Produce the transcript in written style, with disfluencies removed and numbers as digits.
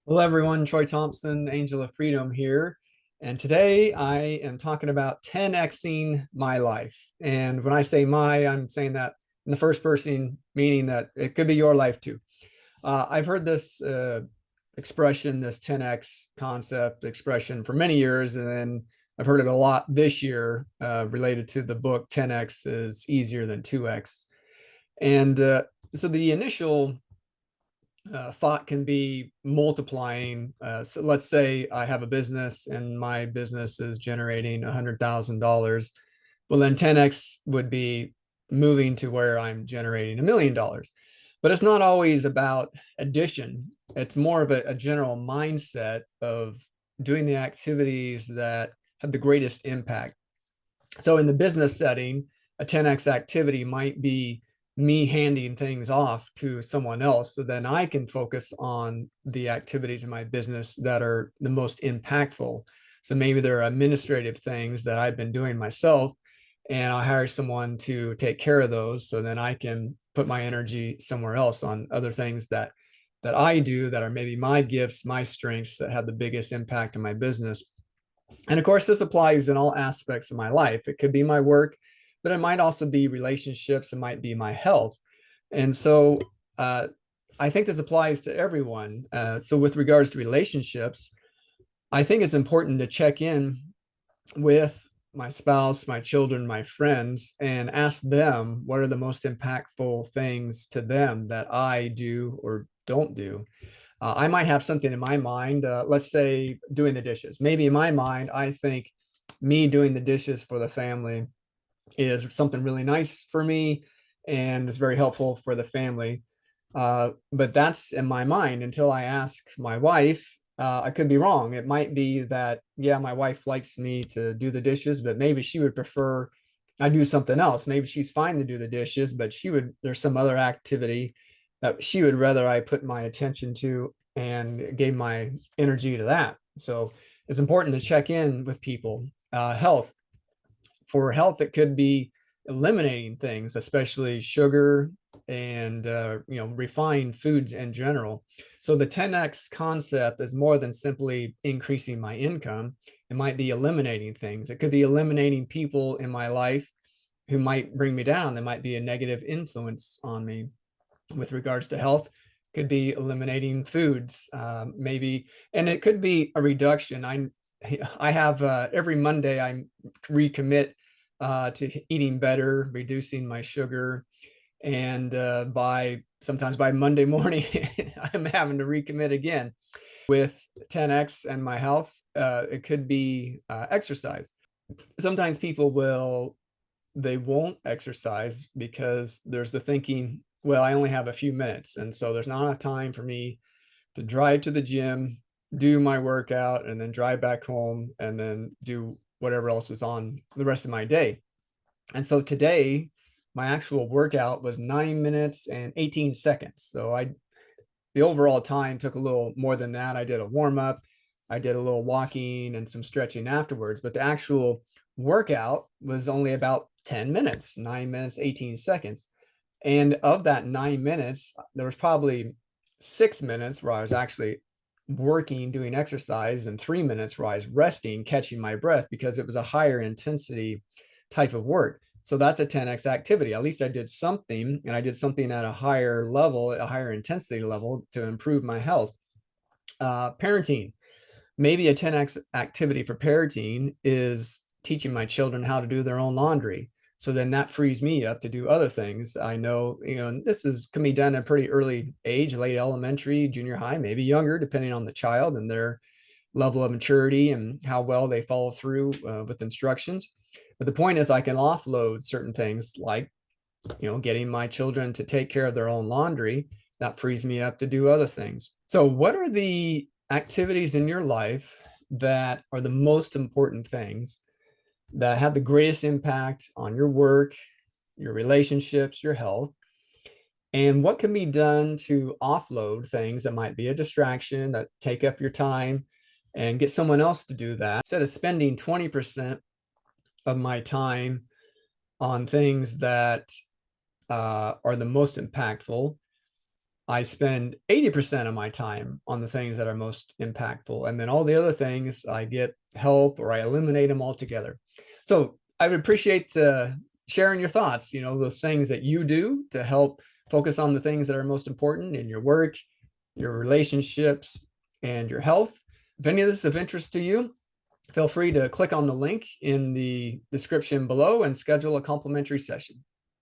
Hello, everyone. Troy Thompson, Angel of Freedom here. And today I am talking about 10xing my life. And when I say my, I'm saying that in the first person, meaning that it could be your life too. I've heard this expression, this 10x concept expression for many years. And then I've heard it a lot this year related to the book 10x is easier than 2x. And so the initial thought can be multiplying. So let's say I have a business and my business is generating $100,000. Well, then 10x would be moving to where I'm generating $1 million. But it's not always about addition. It's more of a general mindset of doing the activities that have the greatest impact. So in the business setting, a 10x activity might be me handing things off to someone else so then I can focus on the activities in my business that are the most impactful. So maybe there are administrative things that I've been doing myself and I hire someone to take care of those so then I can put my energy somewhere else on other things that I do that are maybe my gifts, my strengths that have the biggest impact on my business. And of course, this applies in all aspects of my life. It could be my work, but it might also be relationships. It might be my health. And so uh, I think this applies to everyone. So with regards to relationships, I think it's important to check in with my spouse, my children, my friends, and ask them what are the most impactful things to them that I do or don't do. I might have something in my mind, let's say doing the dishes. Maybe in my mind, I think me doing the dishes for the family is something really nice for me and is very helpful for the family. But that's in my mind until I ask my wife. I could be wrong. It might be that, yeah, my wife likes me to do the dishes, but maybe she would prefer I do something else. Maybe she's fine to do the dishes, but there's some other activity that she would rather I put my attention to and gave my energy to that. So it's important to check in with people. Health, for health, it could be eliminating things, especially sugar and refined foods in general. So the 10x concept is more than simply increasing my income. It might be eliminating things. It could be eliminating people in my life who might bring me down. They might be a negative influence on me. With regards to health, could be eliminating foods, maybe, and it could be a reduction. I have every Monday I recommit to eating better, reducing my sugar, and by sometimes by Monday morning, I'm having to recommit again. With 10x and my health, it could be exercise. Sometimes people will they won't exercise because there's the thinking, well, I only have a few minutes. And so there's not enough time for me to drive to the gym, do my workout, and then drive back home and then do whatever else is on the rest of my day. And so today, my actual workout was 9 minutes and 18 seconds. The overall time took a little more than that. I did a warm up, I did a little walking and some stretching afterwards, but the actual workout was only about 10 minutes, 9 minutes, 18 seconds. And of that 9 minutes, there was probably 6 minutes where I was actually working, doing exercise, and 3 minutes where I was resting, catching my breath because it was a higher intensity type of work. So that's a 10x activity. At least I did something, and I did something at a higher level, a higher intensity level to improve my health. Parenting, maybe a 10x activity for parenting is teaching my children how to do their own laundry. So then that frees me up to do other things. I know, this can be done at a pretty early age, late elementary, junior high, maybe younger, depending on the child and their level of maturity and how well they follow through with instructions. But the point is I can offload certain things like, getting my children to take care of their own laundry. That frees me up to do other things. So what are the activities in your life that are the most important things that have the greatest impact on your work, your relationships, your health? And what can be done to offload things that might be a distraction that take up your time and get someone else to do that instead of spending 20% of my time on things that are the most impactful? I spend 80% of my time on the things that are most impactful. And then all the other things, I get help or I eliminate them altogether. So I would appreciate sharing your thoughts, those things that you do to help focus on the things that are most important in your work, your relationships, and your health. If any of this is of interest to you, feel free to click on the link in the description below and schedule a complimentary session.